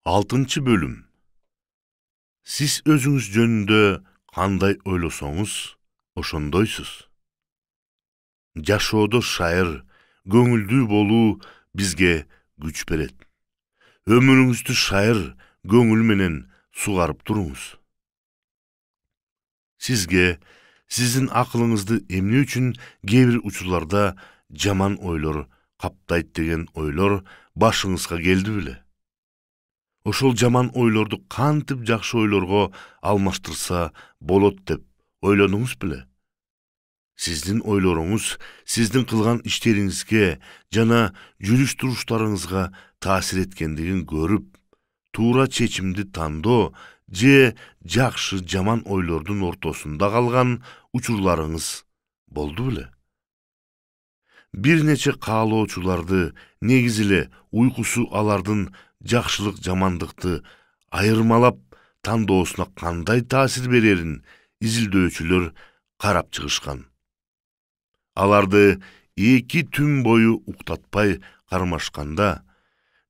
6 bölüm. Siz özünüz jönündө kандай oylosоңуз, ошондойсуз. Жашоодо шайыр, көңүлдүү болуу бизге күч берет. Өмүрүңүздү шайыр, көңүл менен сугарып туруңуз. Сизге, сиздин акылыңызды эмне үчүн кээ бир учурларда жаман ойлор каптайт деген ойлор башыңызга келди беле? Ошол жаман ойлорду кантип жакшы ойлорго алмаштырса болот деп ойлонуңуз беле? Сиздин ойлоруңуз сиздин кылган иштериңизге жана жүрүш туруштарыңызга таасир эткендигин көрүп, туура чечимди тандоо же жакшы жаман ойлордун ортосунда калган учурларыңыз болду беле? Бир нече каалоочуларды негизи эле уйкусу алардын жакшылык жамандыкты айырмалап тандоосуна кандай таасир берерин изилдөөчүлөр карап чыгышкан. Аларды 2 түн бою уктатпай кармашканда,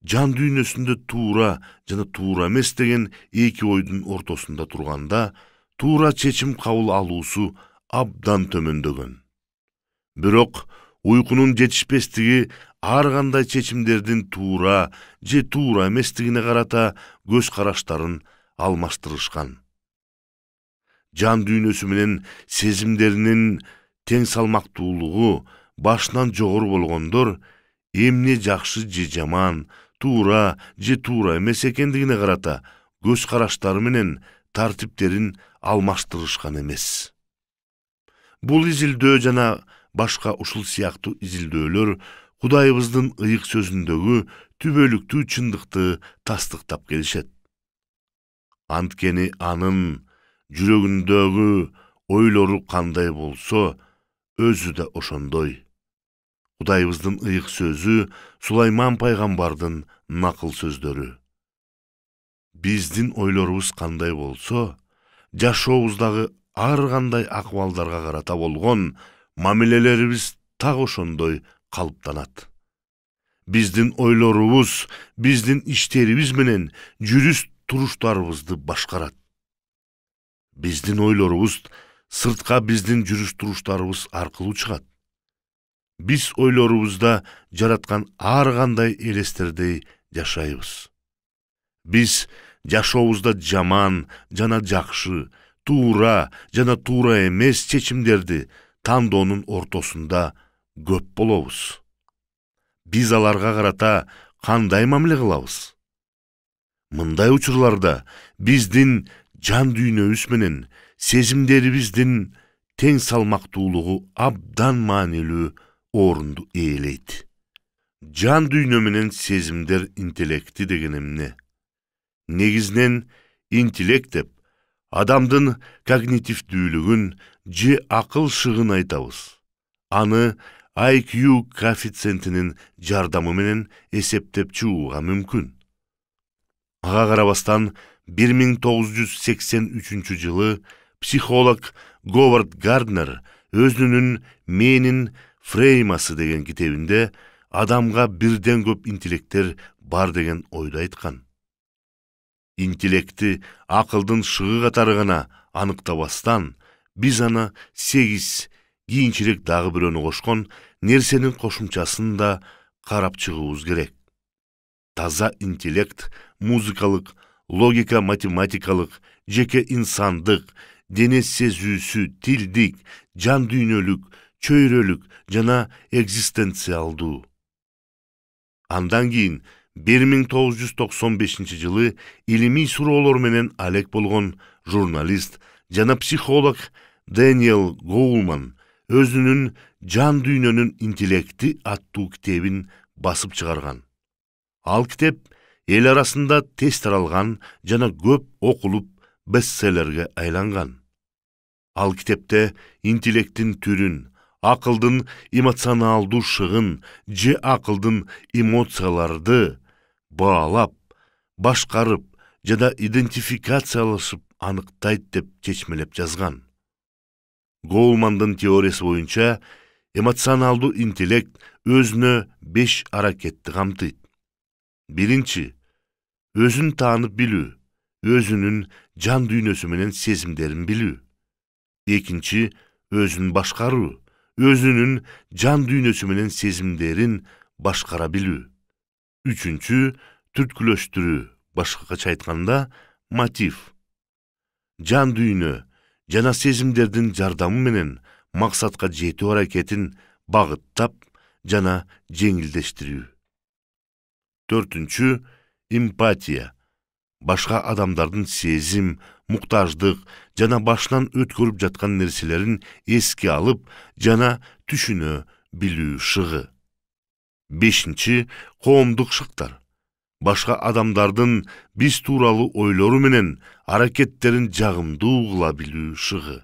жан дүйнөсүндө туура жана туура эмес деген 2 ойдун ортосунда турганда, туура чечим кабыл алуусу абдан төмөндөгөн. Бирок уйкунун жетишпестиги ар кандай чечимдердин туура же туура эместигине карата көз караштарын алмаштырышкан. Жан дүйнөсү менен сезимдеринин тең салмактуулугу башынан жогору болгондор эмне жакшы же жаман, туура же туура эмес экендигине карата көз караштары менен тартиптерин алмаштырышкан эмес. Бул изилдөө жана башка ушул сыяктуу изилдөөлөр Кудайыбыздын ыйык сөзүндөгү түбөлүктүү чындыкты тастыктап келишет. Анткени анын жүрөгүндөгү ойлору кандай болсо, өзү да ошондой. Кудайыбыздын ыйык сөзү Сулайман пайгамбардын накыл сөздөрү. Биздин ойлорубуз кандай болсо, жашообуздагы ар кандай акыбалдарга карата болгон мамилелерибиз так ошондой калыптанат. Биздин ойлорубуз биздин иштерибиз менен жүрүш туруштарыбызды башкарат. Биздин ойлорубуз сыртка биздин жүрүш туруштарыбыз аркылуу чыгат. Биз ойлорубузда жараткан ар кандай элестердей жашайбыз. Биз жашообузда жаман жана жакшы, туура жана туура эмес чечимдерди тандоонун ортосунда көп болобуз. Биз аларга карата кандай мамиле кылабыз? Мындай учурларда биздин жан дүйнөбүз менен сезимдерибиздин тең салмактуулугу абдан маанилүү орунду ээлейт. Жан дүйнө менен сезимдер интеллекти деген эмне? Негизинен интеллект деп адамдын когнитивдүүлүгүн же акыл шыгын айтабыз. Аны IQ коэффициентинин жардамы менен эсептеп чыгууга мүмкүн. Ага карабастан 1983 жылы психолог Говард Гарднер өзүнүн «Менин фреймасы» деген китебинде адамга бирден көп интеллекттер бар деген ойду айткан. Интеллекти акылдын шыгы катары гана аныктабастан, биз аны 8, кийинчерээк дагы бирөөнү кошкон нерсенин кошумчасын да карап чыгуубуз керек. Таза интеллект музыкалык, логика математикалык, жеке инсандык, дене сезүүсү, тилдик, жан дүйнөлүк, чөйрөлүк жана экзистенциалдуу. Андан кийин 1995 жылы илимий суроолор менен алек болгон журналист жана психолог Дэниел Гоулман өзүнүн «Жан дүйнөнүн интеллекти» аттуу китебин басып чыгарган. Ал китеп эл арасында тез таралган жана көп окулуп бестселлерге айланган. Ал китепте интеллектин түрүн, акылдын эмоционалдуу шыгын же акылдын эмоцияларды баалап, башкарып жана идентификациялашып аныктайт деп чечмелеп жазган. Гоулмандын теориясы боюнча эмоционалдуу интеллект өзүнө 5 аракетти камтыйт. Биринчи, özün tanıp bilүү, özünün can dünyösü menen sezimlerin bilүү. Ekinci, özün başkarуу, özünün can dünyösü menen sezimlerin başkara bilүү. Üçüncü, türtkülöştürүү, başkaça aytkanda motiv. Can dünyö jana sezimlerдин жардамы менен максатка жетүү аракетин багыттап жана жеңилдештирүү. Төртүнчү, эмпатия. Башка адамдардын сезим, муктаждык жана башынан өткөрүп жаткан нерселерин эске алып жана түшүнө билүү шыгы. Бешинчи, коомдук шыктар. Башка адамдардын биз тууралуу ойлору менен аракеттерин жагымдуу кыла билүү шыгы.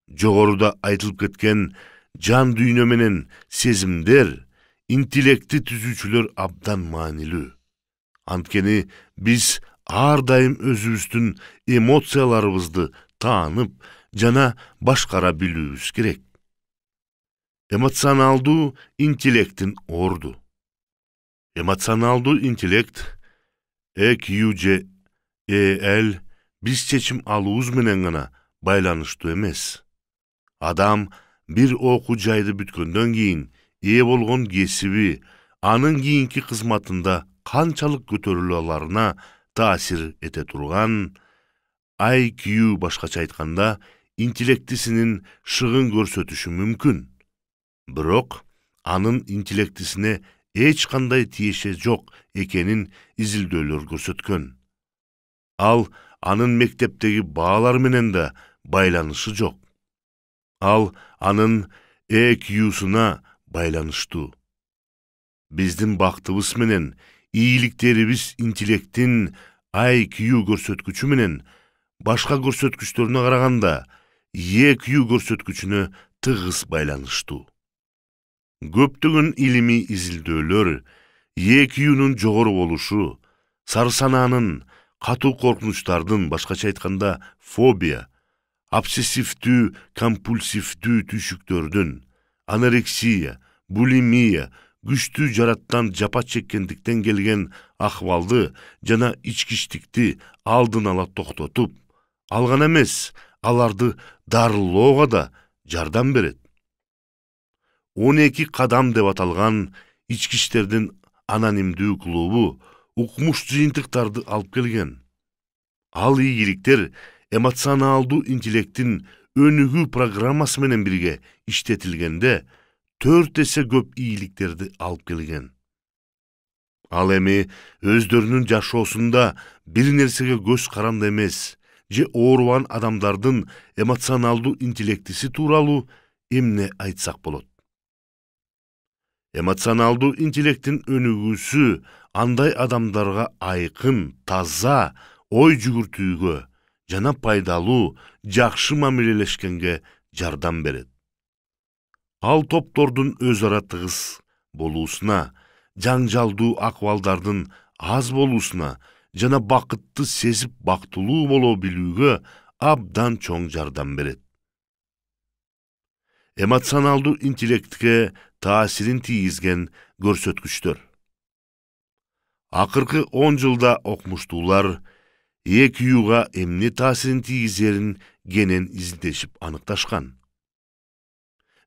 Жогоруда айтылып кеткен жан дүйнө менен сезимдер интеллекти түзүүчүлөр абдан маанилүү. Анткени биз ар дайым өзүбүздүн эмоцияларыбызды таанып жана башкара билүүбүз керек. Эмоционалдуу интеллекттин орду. Эмоционалдуу интеллект EQ же EL биз чечим алуубуз менен гана байланыштуу эмес. Адам бир окуу жайды бүткөндөн кийин ээ болгон кесиби, анын кийинки кызматында канчалык көтөрүлө аларына таасир эте турган IQ, башкача айтканда, интеллектисинин шыгын көрсөтүшү мүмкүн. Бирок анын интеллектисине эч кандай тиеше жок экенин изилдөөлөр көрсөткөн. Ал анын мектептеги баалар менен да байланышы жок. Ал анын EQ-суна байланыштуу. Биздин бактыбыз менен ийгиликтерибиз интеллекттин IQ көрсөткүчү менен башка көрсөткүчтөрүнө караганда EQ көрсөткүчүнө тыгыз байланыштуу. Көптөгөн илимий изилдөөлөр EQ-нун жогору болушу, сары санаанын, катуу коркунучтардын, башкача айтканда фобия, обсессивдүү, компульсивдүү түшүктөрдүн, анорексия, булимия, күчтүү жараттан жапа чеккендиктен келген акыбалды жана ичкичтикти алдын ала токтотуп, алган эмес, аларды дарылоого да жардам берет. 12 кадам деп аталган ичкичтердин анонимдүү клубу укмуш жыйынтыктарды алып келген. Ал ийгиликтер эмоционалдуу интеллекттин өнүгүү программасы менен бирге иштетилгенде 4 эсе көп ийгиликтерди алып келген. Ал эми өздөрүнүн жашоосунда бир нерсеге көз каранды эмес же оорубан адамдардын эмоционалдуу интеллектиси тууралуу эмне айтсак болот? Эмоционалдуу интеллекттин өнүгүүсү андай адамдарга айкын, таза ой жүгүртүүгө жана пайдалуу, жакшы мамилелешкенге жардам берет. Ал топтордун өз ара тыгыз болуусуна, жаңжалдуу акыбалдардын аз болуусуна жана бакытты сезип бактылуу боло билүүгө абдан чоң жардам берет. Эмоционалдуу интеллектке таасирин тийгизген көрсөткүчтөр. Акыркы 10 жылда окумуштуулар EQ-га эмне таасирин тийгизерин кенен изилдешип аныкташкан.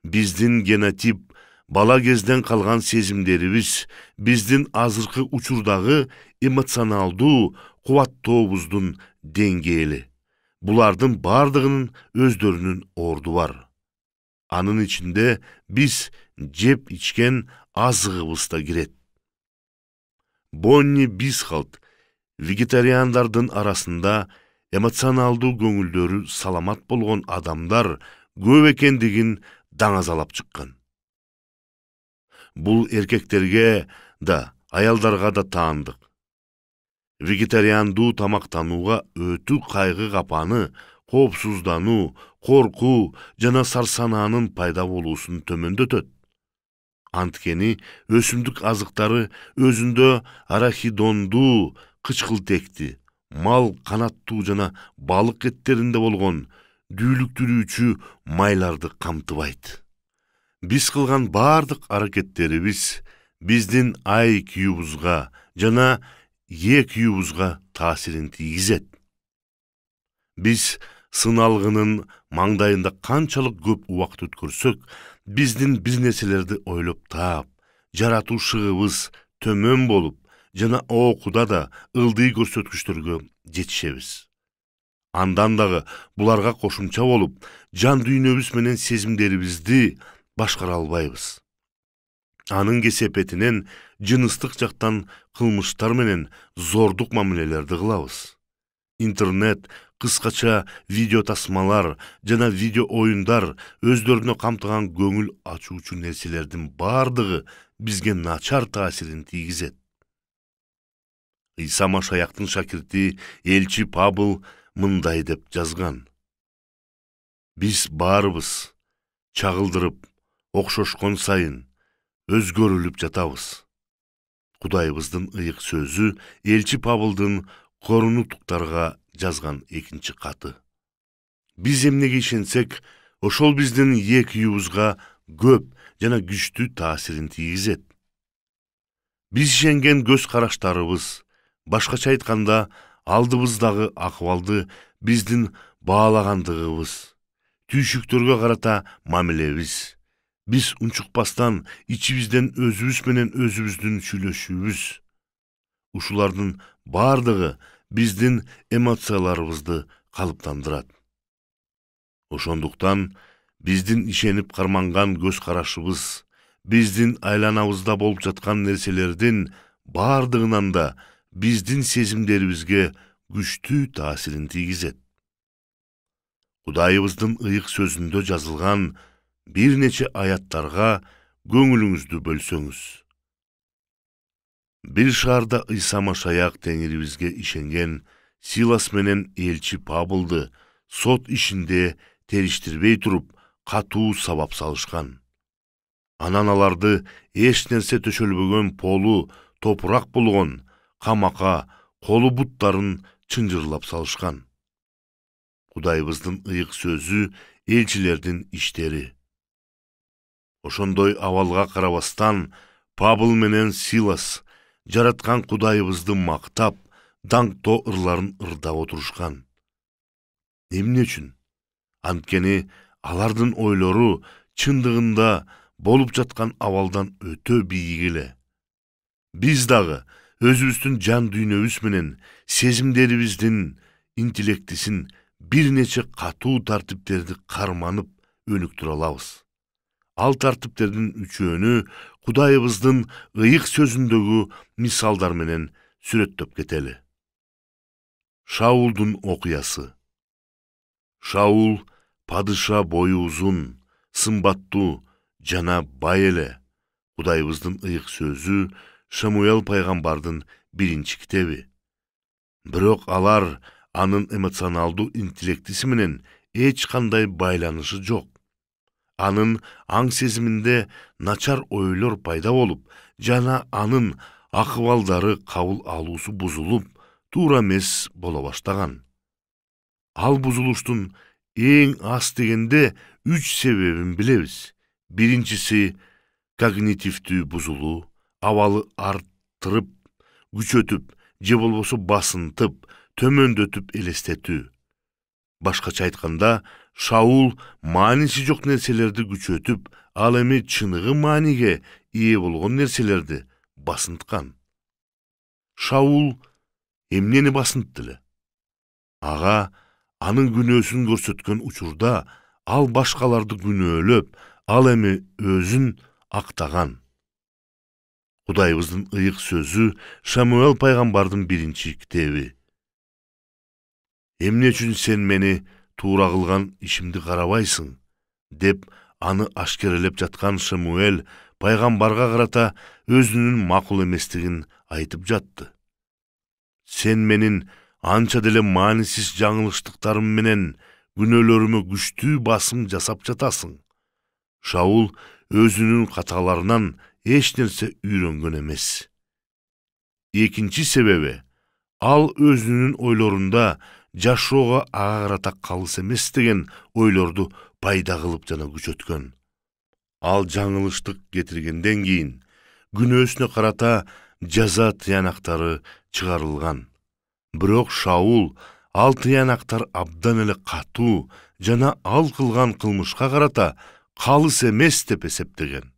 Биздин генотип, бала кезден калган сезимдерибиз, биздин азыркы учурдагы эмоционалдуу кубаттообуздун деңгээли. Булардын бардыгынын өздөрүнүн орду бар. Анын ичинде биз жеп ичкен азыгыбыз да кирет. Бонни Бисхалт вегетариандардын арасында эмоционалдуу көңүлдөрү саламат болгон адамдар көп экендигин даңазалап чыккан. Бул эркектерге да, аялдарга да таандык. Вегетариандуу тамактанууга өтүү кайгы капаны, коопсуздануу, коркуу жана сарсанаанын пайда болуусун төмөндөтөт. Анткени өсүмдүк азыктары өзүндө арахидондуу, кычкылтекти, мал канаттуу жана балык эттеринде болгон дүүлүктүрүүчү майларды камтыбайт. Биз кылган бардык аракеттерибиз биздин IQ-бузга жана эки үйүбүзгө таасирин тийгизет. Биз сыналгынын маңдайында канчалык көп убакыт өткөрсөк, биздин бир нерселерди ойлоп таап, жаратуу шыгыбыз төмөн болуп, жана окууда да ылдый көрсөткүчтөргө жетишебиз. Андан дагы буларга кошумча болуп, жан дүйнөбүз менен сезимдерибизди башкара албайбыз. Анын кесепетинен жыныстык жактан кылмыштар менен зордук мамилелерди кылабыз. Интернет, кыскача видео тасмалар жана видео оюндар өздөрүнө камтыган көңүл ачуучу нерселердин бардыгы бизге начар таасирин тийгизет. Ыйса Машаяктын шакирти элчи Павыл мындай деп жазган: Биз баарыбыз чагылдырып, окшошкон сайын өзгөрүлүп жатабыз. Кудайыбыздын ыйык сөзү элчи Павылдын корунуктуктарга жазган экинчи каты. Биз эмнеге ишенсек, ошол биздин эки үйүбүзгө көп жана күчтүү таасирин тийгизет. Биз ишенген көз караштарыбыз, башкача айтканда, алдыбыздагы акыбалды биздин баалагандыгыбыз, түйшүктөргө карата мамилебиз, биз унчукпастан ичибизден өзүбүз менен өзүбүздүн сүйлөшүүбүз, ушулардын бардыгы биздин эмоцияларыбызды калыптандырат. Ошондуктан биздин ишенип карманган көз карашыбыз, биздин айланабызда болуп жаткан нерселердин бардыгынан да биздин сезимдерибизге күчтүү таасирин тийгизет. Кудайыбыздын ыйык сөзүндө жазылган бир нече аяттарга көңүлүңүздү бөлсөңүз. Бир шаарда Ыйса Машаяк Теңирибизге ишенген Силас менен элчи Павылды сот ишинде териштирбей туруп, катуу сабап салышкан. Анан аларды эч нерсе төшөлбөгөн полу, топурак болгон, камакка, колу буттарын чынжырлап салышкан. Кудайыбыздын ыйык сөзү элчилердин иштери. Ошондой абалга карабастан, Павыл менен Силас жараткан Кудайыбызды мактап, даңктоо ырларын ырдап отурушкан. Эмне үчүн? Анткени алардын ойлору чындыгында болуп жаткан абалдан өтө бийик эле. Биз дагы өзүбүздүн жан дүйнөбүз менен сезимдерибиздин интеллектисин бир нече катуу тартиптерди карманып өнүктүрө алабыз. Ал тартиптердин үчөөнү Кудайыбыздын ыйык сөзүндөгү мисалдар менен сүрөттөп кетели. Шаулдун окуясы. Шаул падыша бою узун, сымбаттуу жана бай эле. Кудайыбыздын ыйык сөзү Шамуэл пайгамбардын биринчи китеби. Бирок алар анын эмоционалдуу интеллектиси менен эч кандай байланышы жок. Анын аң сезиминде начар ойлор пайда болуп, жана анын акыбалдары кабыл алуусу бузулуп, туура эмес боло баштаган. Ал бузулуштун эң аз дегенде 3 себебин билебиз. Биринчиси когнитивдүү бузулуу, абалы арттырып, күчөтүп, же болбосо басынтып, төмөндөтүп элестетүү. Башкача айтканда, Шаул мааниси жок нерселерди күчөтүп, ал эми чыныгы мааниге ээ болгон нерселерди басынткан. Шаул эмнени басынтты эле? Ага анын күнөөсүн көрсөткөн учурда ал башкаларды күнөөлөп, ал эми өзүн актаган. Кудайыбыздын ыйык сөзү Шамуэл пайгамбардын биринчи китеби. Эмне үчүн сен мени туура кылган ишимди карабайсың? Деп аны ашкерелеп жаткан Шамуэл пайгамбарга карата өзүнүн макул эместигин айтып жатты. Сен менин анча деле маанисиз жаңылыштыктарым менен күнөөлөрүмө күчтүү басым жасап жатасың. Шаул өзүнүн каталарынан эч нерсе үйрөнгөн эмес. Экинчи себеби, ал өзүнүн ойлорунда жашоого ага карата калыс эмес деген ойлорду пайда кылып жана күчөткөн. Ал жаңылыштык кетиргенден кийин күнөөсүнө карата жаза тыянактары чыгарылган. Бирок Шаул ал тыянактар абдан эле катуу жана ал кылган кылмышка карата калыс эмес деп эсептеген.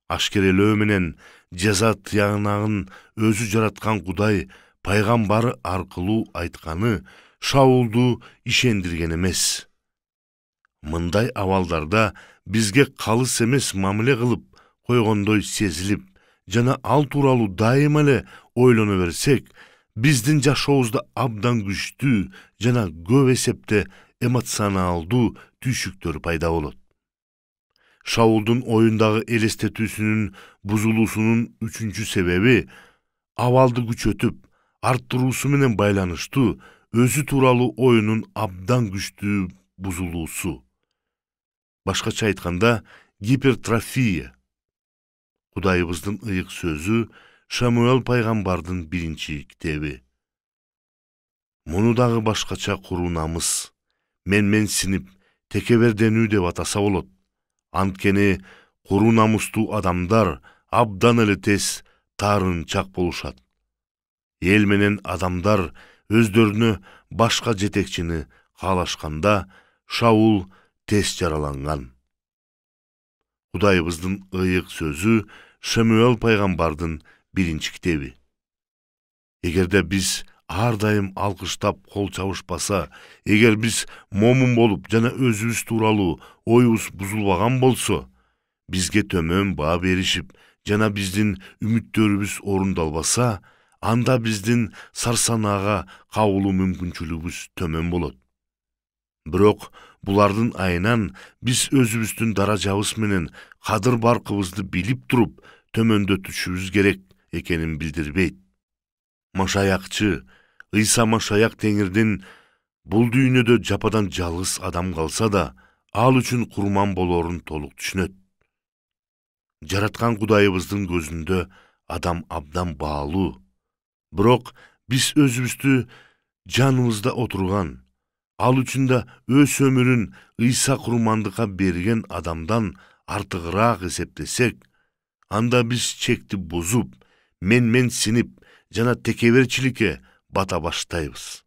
Ашкерелөө менен жаза тыянагын өзү жараткан Кудай пайгамбары аркылуу айтканы Шаулду ишендирген эмес. Мындай абалдарда бизге калыс эмес мамиле кылып койгондой сезилип, жана ал тууралуу дайыма эле ойлоно берсек, биздин жашообузда абдан күчтүү жана көп эсепте эмоционалдуу түйшүктөр пайда болот. Шаулдун оюндагы элестетүүсүнүн бузулуусунун үчүнчү себеби абалды күчөтүп, арттыруусу менен байланыштуу өзү тууралуу оюнун абдан күчтүү бузулуусу. Башкача айтканда, гипертрофия. Кудайыбыздын ыйык сөзү Шамуэл пайгамбардын 1 китеби. Муну дагы башкача куруу намыс, менменсинип, текеберденүү деп атаса болот. Анткени куруу намустуу адамдар абдан эле тез таарынчак болушат. Эл менен адамдар өздөрүнө башка жетекчини каалашканда Шаул тез жараланган. Кудайыбыздын ыйык сөзү Шамуэл пайгамбардын 1 китеби. Эгерде биз ар дайым алкыштап кол чабышпаса, эгер биз момун болуп жана өзүбүз тууралуу оюбуз бузулбаган болсо, бизге төмөн баа беришип жана биздин үмүттөрүбүз орундалбаса, анда биздин сарсанаага кабылуу мүмкүнчүлүгүбүз төмөн болот. Бирок булардын айынан биз өзүбүздүн даражабыз менен кадыр баркыбызды билип туруп төмөндөтүшүбүз керек экенин билдирбейт. Машаякчы Ыйса Машаяк Теңирдин бул дүйнөдө жападан жалгыз адам калса да, ал үчүн курман болорун толук түшүнөт. Жараткан Кудайыбыздын көзүндө адам абдан баалуу. Бирок биз өзүбүздү жаныбызда отурган, ал үчүн да өз өмүрүн Ыйса курмандыкка берген адамдан артыгыраак эсептесек, анда биз чекти бузуп, менменсинип жана текеберчиликке бата баштайбыз.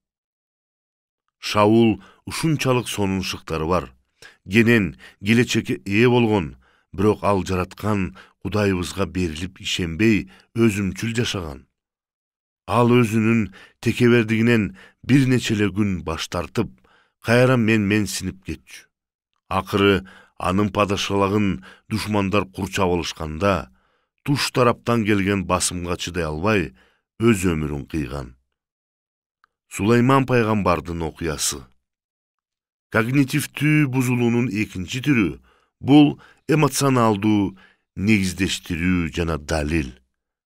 Шаул ушунчалык сонун шыктары бар, кенен келечекке ээ болгон, бирок ал жараткан Кудайыбызга берилип ишенбей өзүмчүл жашаган. Ал өзүнүн текебердигинен бир нече эле күн баш тартып, кайра менменсинип кетчү. Акыры анын падышалагын душмандар курчап алышканда, туш тараптан келген басымга чыдай албай, өз өмүрүн кыйган. Сулайман пайгамбардын окуясы. Когнитивдүү бузулуунун экинчи түрү бул эмоционалдуу негиздештирүү жана далил.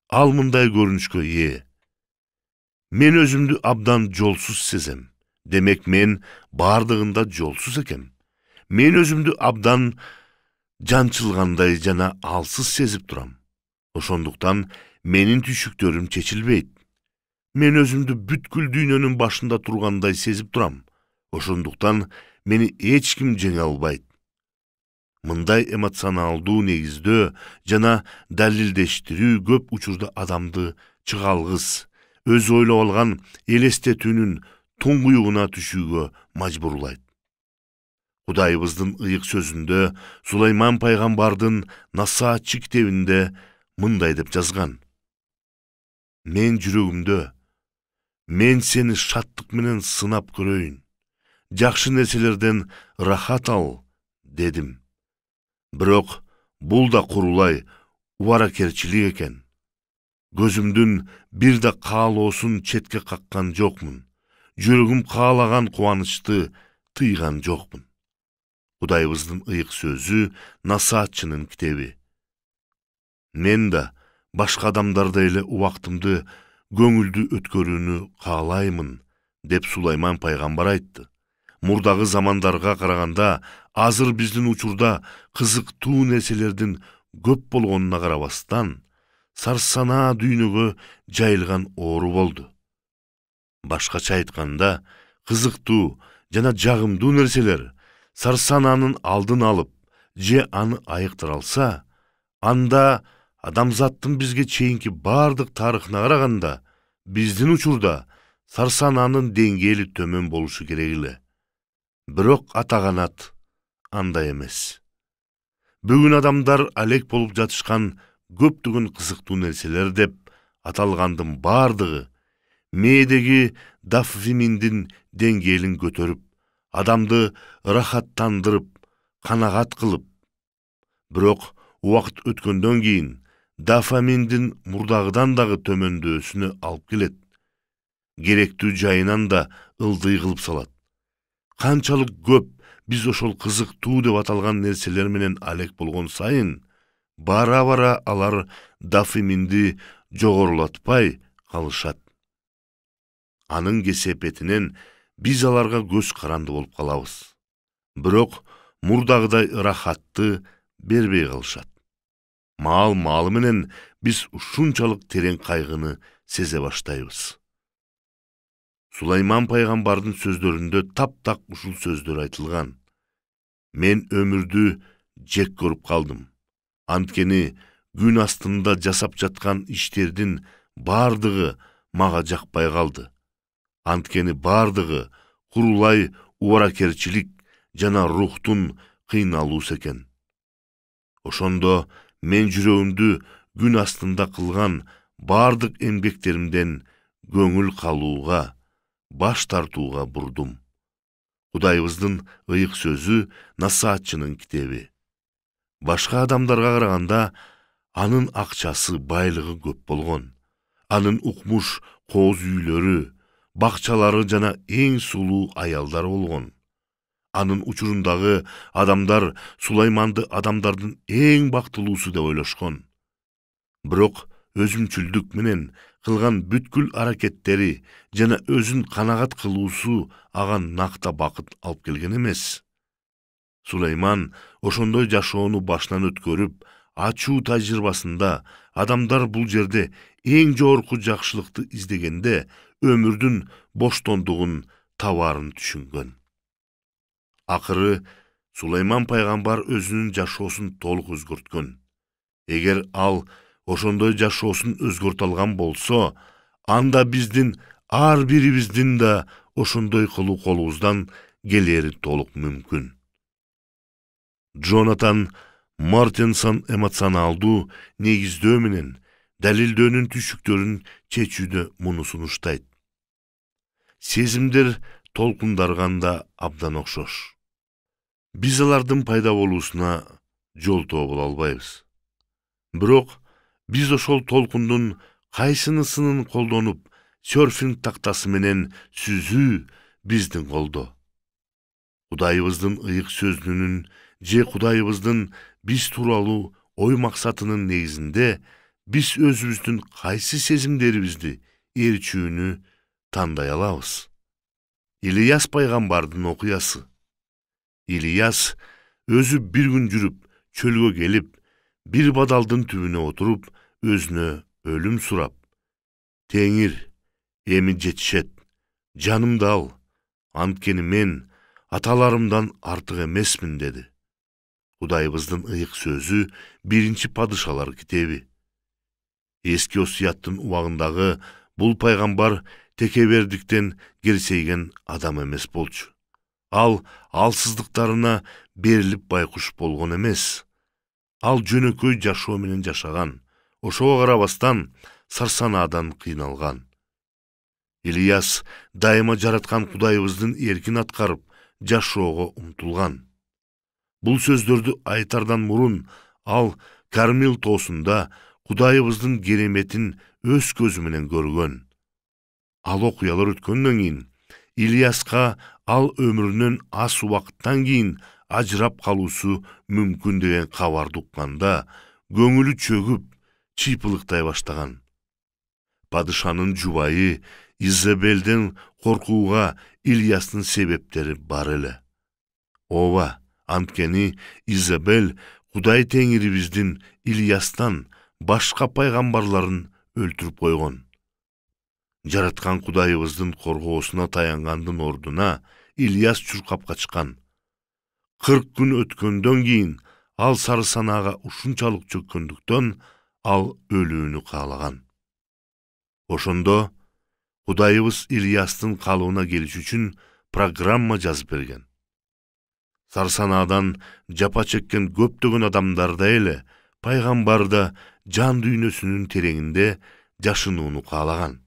Ал мындай көрүнүшкө ээ. Мен өзүмдү абдан жолсуз сезем. Демек мен бардыгында жолсуз экем. Мен өзүмдү абдан жанчылгандай жана алсыз сезип турам. Ошондуктан менин түйшүктөрүм чечилбейт. Мен өзүмдү бүткүл дүйнөнүн башында тургандай сезип турам. Ошондуктан мени эч ким жеңе албайт. Мындай эмоционалдуу негиздөө жана далилдештирүү көп учурда адамды чыгалгыс, өз ойлоп алган элестетүүнүн туңгуюгуна түшүүгө мажбурлайт. Кудайыбыздын ыйык сөзүндө Сулайман пайгамбардын Насаатчы китебинде мындай деп жазган. Мен жүрөгүмдө, мен сени шаттык менен сынап көрөйүн, жакшы нерселерден рахат ал, дедим. Бирок бул да курулай убаракерчилик экен. Көзүмдүн бир да каалоосун четке каккан жокмун. Жүрөгүм каалаган кубанычты тыйган жокмун. Кудайыбыздын ыйык сөзү Насаатчынын китеби. Мен да башка адамдардай эле убактымды көңүлдүү өткөрүүнү каалаймын, деп Сулайман пайгамбар айтты. Мурдагы замандарга караганда, азыр биздин учурда кызыктуу нерселердин көп болгонуна карабастан, сарсанаа дүйнөгө жайылган оору болду. Башкача айтканда, кызыктуу жана жагымдуу нерселер сарсанаанын алдын алып, же аны айыктыра алса, анда Адамзаттын бизге чейинки бардык тарыхына караганда, биздин учурда сарсанаанын деңгээли төмөн болушу керек эле. Бирок атаганат андай эмес. Бүгүн адамдар алек болуп жатышкан көптөгөн кызыктуу нерселер деп аталгандын бардыгы мээдеги дофаминдин деңгээлин көтөрүп, адамды ырахаттандырып, канагат кылып, бирок убакыт өткөндөн кийин дофаминдин мурдагыдан дагы төмөндөсүнө алып келет. Керектүү жайынан да ылдый кылып салат. Канчалык көп биз ошол кызыктуу деп аталган нерселер менен алек болгон сайын, бара-бара алар дофаминди жогорулатпай калышат. Анын кесепетинен биз аларга көз каранды болуп калабыз. Бирок мурдагыдай ырахатты бербей калышат. Маал-маалы менен биз ушунчалык терең кайгыны сезе баштайбыз. Сулайман пайгамбардын сөздөрүндө таптак ушул сөздөр айтылган. Мен өмүрдү жек көрүп калдым. Анткени күн астында жасап жаткан иштердин бардыгы мага жакпай калды. Анткени бардыгы курулай убаракерчилик жана рухтун кыйналуусу экен. Ошондо мен жүрөгүмдү күн астында кылган бардык эмгектеримден көңүл калууга, баш тартууга бурдум. Кудайыбыздын ыйык сөзү Насаатчынын китеби. Башка адамдарга караганда анын акчасы, байлыгы көп болгон. Анын укмуш кооз үйлөрү, бакчалары жана эң сулуу аялдары болгон. Анын учурундагы адамдар Сулайманды адамдардын эң бактылуусу деп ойлошкон. Бирок өзүмчүлдүк менен кылган бүткүл аракеттери жана өзүн канагат кылуусу ага накта бакыт алып келген эмес. Сулайман ошондой жашоону башынан өткөрүп, ачуу тажрыйбасында адамдар бул жерде эң жогорку жакшылыкты издегенде өмүрдүн боштондугун табаарын түшүнгөн. Акыры Сулайман пайгамбар өзүнүн жашоосун толук өзгөрткөн. Эгер ал ошондой жашоосун өзгөртө алган болсо, анда биздин ар бирибиздин да ошондой кылуу колубуздан келери толук мүмкүн. Джонатан Мартинсон эмоционалдуу негиздөө менен далилдөөнүн түйшүктөрүн чечүүдө муну сунуштайт. Сезимдер толкундарганда абдан окшош. Биз алардын пайда болуусуна жол табыла албайбыз. Бирок биз ошол толкундун кайсынысынын колдонуп, серфинг тактасы менен сүзүү биздин колдо. Кудайыбыздын ыйык сөзүнүн же Кудайыбыздын биз тууралуу ой максатынын негизинде биз өзүбүздүн кайсы сезимдерибизди ээрчүүнү тандай алабыз. Ильяс пайгамбардын окуясы. Ильяс өзү бир күн жүрүп, чөлгө келип, бир бадалдын түбүнө отуруп, өзүнө өлүм сурап: «Теңир, эми жетишет, жанымды ал, анткени мен аталарымдан артык эмесмин» деди. Кудайыбыздын ыйык сөзү биринчи Падышалар китеби. Эски осуяттын убагындагы бул пайгамбар текебердиктен керсейген адам эмес болчу. Ал алсыздыктарына берилип байкуш болгон эмес. Ал жөнөкөй жашоо менен жашаган. Ошого карабастан сарсанаадан кыйналган. Ильяс дайыма жараткан Кудайыбыздын эркин аткарып, жашоого умтулган. Бул сөздөрдү айтардан мурун ал Кармил тоосунда Кудайыбыздын кереметин өз көзү менен көргөн. Ал окуялар өткөндөн кийин Ильяска ал өмүрүнөн аз убакыттан кийин ажырап калуусу мүмкүн деген кабарды укканда көңүлү чөгүп, чыйпылыктай баштаган. Падышанын жубайы Изабелден коркууга Ильястын себептери бар эле. Ооба, анткени Изабел Кудай Теңирибиздин Ильястан башка пайгамбарларын өлтүрүп койгон. Жараткан Кудайыбыздын коргоосуна таянгандын ордуна Ильяс чуркап качкан. 40 күн өткөндөн кийин ал сарысанаага ушунчалык чөккөндүктөн ал өлүүнү каалаган. Ошондо Кудайыбыз Ильястын калыбына келиш үчүн программа жазып берген. Сарсанаадан жапа чеккен көптөгөн адамдарда эле пайгамбар да жан дүйнөсүнүн тереңинде жашынууну каалаган.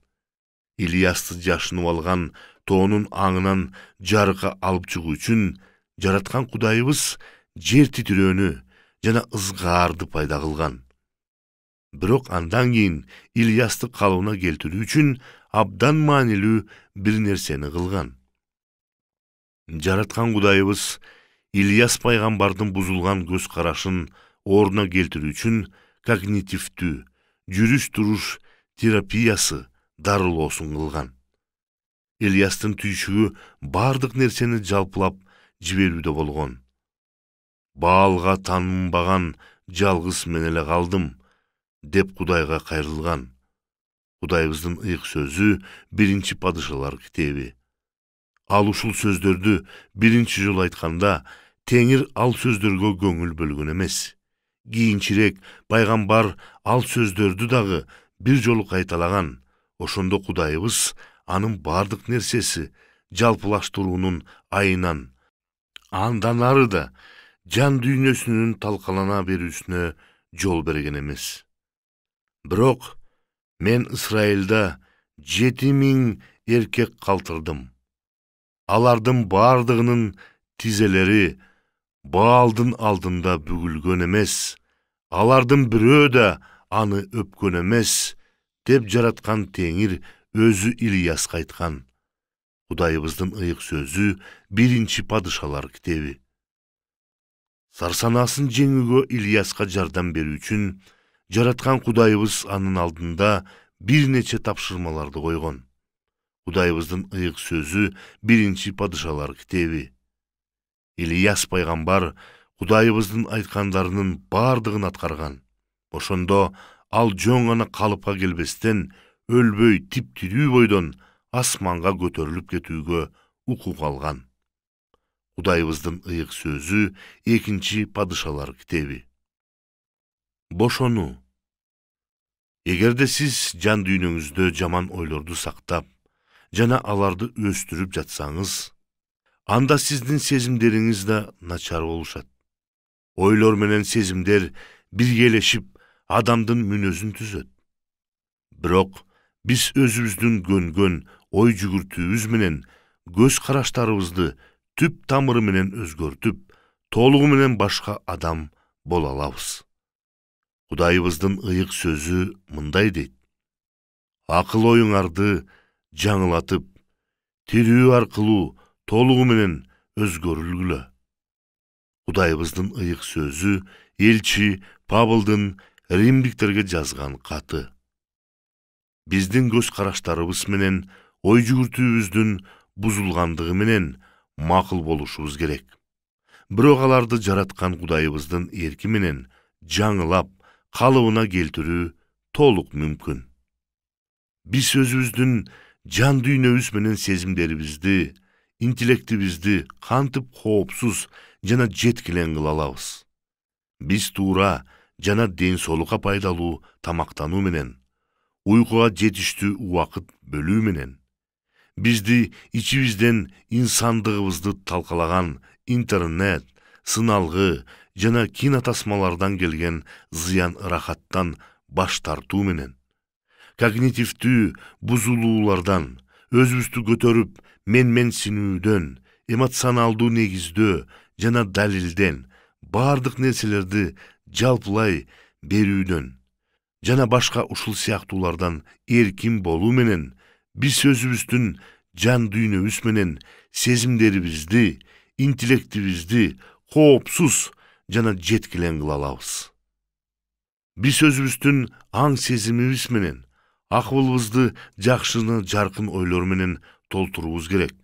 Ильясты жашынып алган тоонун аңынан жарыка алып чыгуу үчүн жараткан Кудайыбыз жер титирөөнү жана ызгаарды пайда кылган. Бирок андан кийин Ильясты калыбына келтирүү үчүн абдан маанилүү бир нерсени кылган. Жараткан Кудайыбыз Ильяс пайгамбардын бузулган көз карашын ордуна келтирүү үчүн когнитивдүү, жүрүш-туруш терапиясы дарылоосун кылган. Ильястын түйшүгү бардык нерсени жалпылап жиберүүдө болгон. Баалга таанынбаган жалгыз мен эле калдым деп Кудайга кайрылган. Кудайыбыздын ыйык сөзү 1 Падышалар китеби. Ал ушул сөздөрдү биринчи жолу айтканда Теңир ал сөздөргө көңүл бөлгөн эмес. Кийинчерээк пайгамбар ал сөздөрдү дагы бир жолу кайталаган. Ошондо Кудайыбыз анын бардык нерсеси жалпылаштыруунун айынан андан ары да жан дүйнөсүнүн талкалана берүүсүнө жол берген эмес. Бирок мен Исраилда 7000 эркек калтырдым. Алардын бардыгынын тизелери Баалдын алдында бүгүлгөн эмес. Алардын бирөө да аны өпкөн эмес, деп жараткан Теңир өзү Ильяска айткан. Кудайыбыздын ыйык сөзү 1 Падышалар китеби. Сарсанаасын жеңүүгө Ильяска жардам берүү үчүн жараткан Кудайыбыз анын алдында бир нече тапшырмаларды койгон. Кудайыбыздын ыйык сөзү 1 Падышалар китеби. Ильяс пайгамбар Кудайыбыздын айткандарынын бардыгын аткарган. Ошондо ал жоң гана калыпка келбестен өлбөй тип-тирүү бойдон асманга көтөрүлүп кетүүгө укук алган. Кудайыбыздын ыйык сөзү 2 Падышалар китеби. Бошонуу. Эгерде сиз жан дүйнөңүздө жаман ойлорду сактап, жана аларды өстүрүп жатсаңыз, анда сиздин сезимдериңиз да начар болушат. Ойлор менен сезимдер биргелешип адамдын мүнөзүн түзөт. Бирок биз өзүбүздүн көнгөн ой жүгүртүүбүз менен көз караштарыбызды түп тамыры менен өзгөртүп, толугу менен башка адам боло алабыз. Кудайыбыздын ыйык сөзү мындай дейт: акыл оюңарды жаңылатып, тирүү аркылуу толугу менен өзгөрүлгүлө. Кудайыбыздын ыйык сөзү элчи Павылдын римдиктерге жазган каты. Биздин көз караштарыбыз менен ой жүгүртүүбүздүн бузулгандыгы менен макул болушубуз керек. Бирок аларды жараткан Кудайыбыздын эрки менен жаңылап, калыбына келтирүү толук мүмкүн. Биз өзүбүздүн жан дүйнөбүз менен сезимдерибизди, интеллектибизди кантип коопсуз жана жеткилең кыла алабыз? Биз туура жана ден соолукка пайдалуу тамактануу менен, уйкуга жетиштүү убакыт бөлүү менен, бизди ичибизден инсандыгыбызды талкалаган интернет, сыналгы жана кинотасмалардан келген зыян ырахаттан баш тартуу менен, когнитивдүү бузулуулардан, өзүбүздү көтөрүп менсинүүдөн, эмоционалдуу негиздөө жана далилден, бардык нерселерди жалпылай берүүдөн жана башка ушул сыяктуулардан эркин болуу менен биз өзүбүздүн жан дүйнөбүз менен сезимдерибизди, интеллектибизди коопсуз жана жеткилең кыла алабыз. Биз өзүбүздүн аң сезимибиз менен акыбылыбызды жакшыны жаркын ойлор менен толтурубуз керек.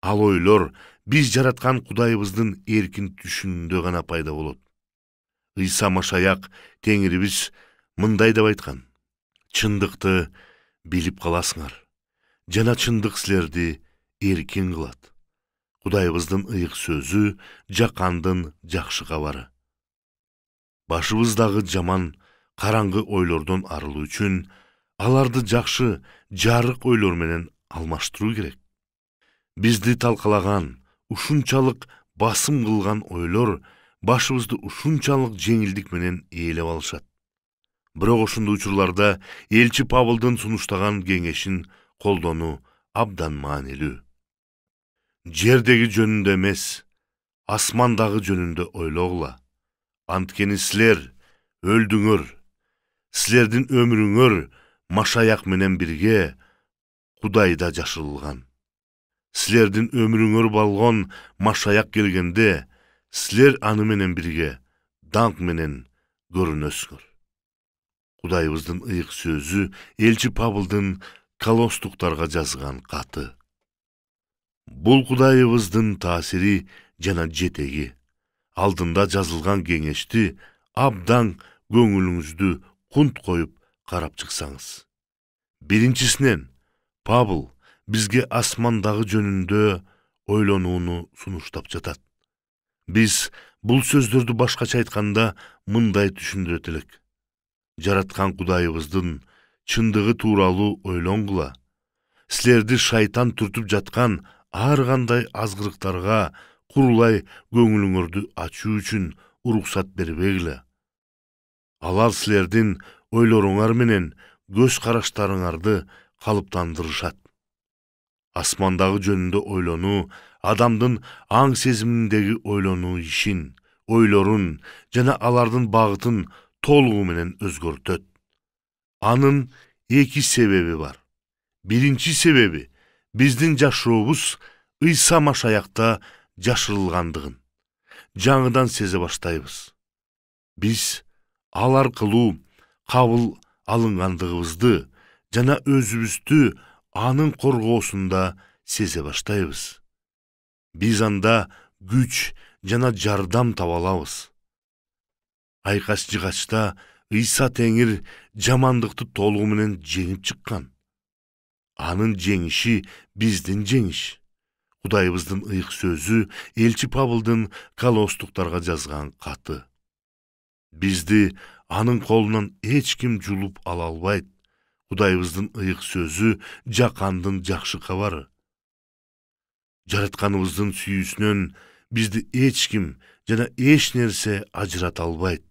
Ал ойлор биз жараткан Кудайыбыздын эркин түшүнүндө гана пайда болот. Ыйса Машаяк Теңирибиз мындай деп айткан: чындыкты билип каласыңар, жана чындык силерди эркин кылат. Кудайыбыздын ыйык сөзү жакандын жакшы кабары. Башыбыздагы жаман karаңgı oylordan arılуу үчүn аларды жакшы жарык ойлор менен алмаштыруу керек. Бизди талкалаган, ушунчалык басым кылган ойлор башыбызды ушунчалык жеңилдик менен ээлеп алышат. Бирок ошондой учурларда элчи Павылдын сунуштаган кеңешин колдонуу абдан маанилүү. Жердеги жөнүндө эмес, асмандагы жөнүндө ойлогула. Анткени силер өлдүңөр. Силердин өмүрүңөр Машаяк менен бирге Кудайда жашырылган. Силердин өмүрүңөр болгон Машаяк келгенде, силер аны менен бирге даңк менен көрүнөсүңөр. Кудайыбыздын ыйык сөзү элчи Павылдын колосстуктарга жазган каты. Бул Кудайыбыздын таасири жана жетеги. Алдында жазылган кеңешти абдан көңүлүңүздү кунт коюп карап чыксаңыз. Биринчисинен, Павыл бизге асмандагы жөнүндө ойлонууну сунуштап жатат. Биз бул сөздөрдү башкача айтканда мындай түшүндүрөт элек. Жараткан Кудайыбыздын чындыгы тууралуу ойлонгула. Силерди шайтан түртүп жаткан ар кандай азгырыктарга курулай көңүлүңөрдү ачуу үчүн уруксат бербегиле. Алар силердин ойлоруңар менен көз караштарыңарды калыптандырышат. Асмандагы жөнүндө ойлонуу адамдын аң сезиминдеги ойлонуу ишин, ойлорун жана алардын багытын толугу менен өзгөртөт. Анын эки себеби бар. Биринчи себеби биздин жашообуз Ыйса Машаякта жашырылгандыгын жаңыдан сезе баштайбыз. Биз ал аркылуу кабыл алынгандыгыбызды жана өзүбүздү анын коргоосунда сезе баштайбыз. Биз анда күч жана жардам таба алабыз. Айкач-жыгачта Ыйса Теңир жамандыкты толугу менен жеңип чыккан. Анын жеңиши биздин жеңиш. Кудайыбыздын ыйык сөзү элчи Павылдын колосстуктарга жазган каты. Бизди анын колунан эч ким жулуп ала албайт. Кудайыбыздын ыйык сөзү жакандын жакшы кабары. Жаратканыбыздын сүйүүсүнөн бизди эч ким жана эч нерсе ажырата албайт.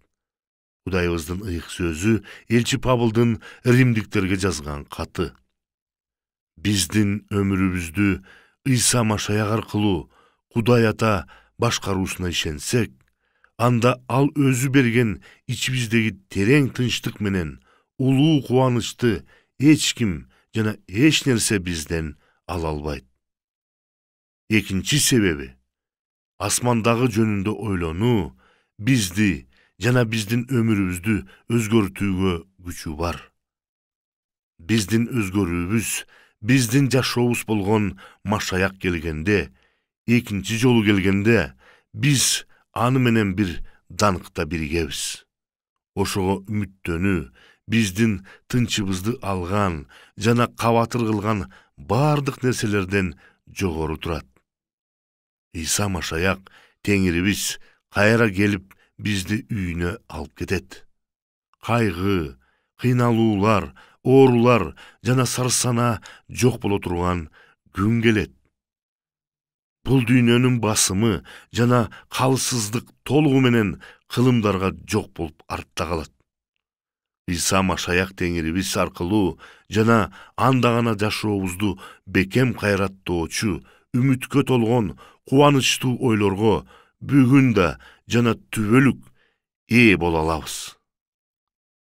Кудайыбыздын ыйык сөзү элчи Павылдын римдиктерге жазган каты. Биздин өмүрүбүздү Ыйса Машаяк аркылуу Кудай Ата башкаруусуна ишенсек, анда ал өзү берген ичибиздеги терең тынчтык менен улуу кубанычты эч ким жана эч нерсе бизден ала албайт. Экинчи себеби, асмандагы жөнүндө ойлонуу бизди жана биздин өмүрүбүздү өзгөртүүгө күчү бар. Биздин өзгөрүүбүз биздин жашообуз болгон Машаяк келгенде, экинчи жолу келгенде, биз аны менен бир даңкта биргебиз. Ошого үмүттөнүү биздин тынчыбызды алган жана кабатыр кылган бардык нерселерден жогору турат. Ыйса Машаяк Теңирибиз кайра келип бизди үйүнө алып кетет. Кайгы, кыйналуулар, оорулар жана сарсана жок боло турган күн келет. Бул дүйнөнүн басымы жана калыссыздык толугу менен кылымдарга жок болуп артта калат. Ыйса Машаяк Теңирибиз аркылуу жана анда гана жашообузду бекем кайраттоочу, үмүткө толгон кубанычтуу ойлорго бүгүн да жана түбөлүк ээ боло алабыз.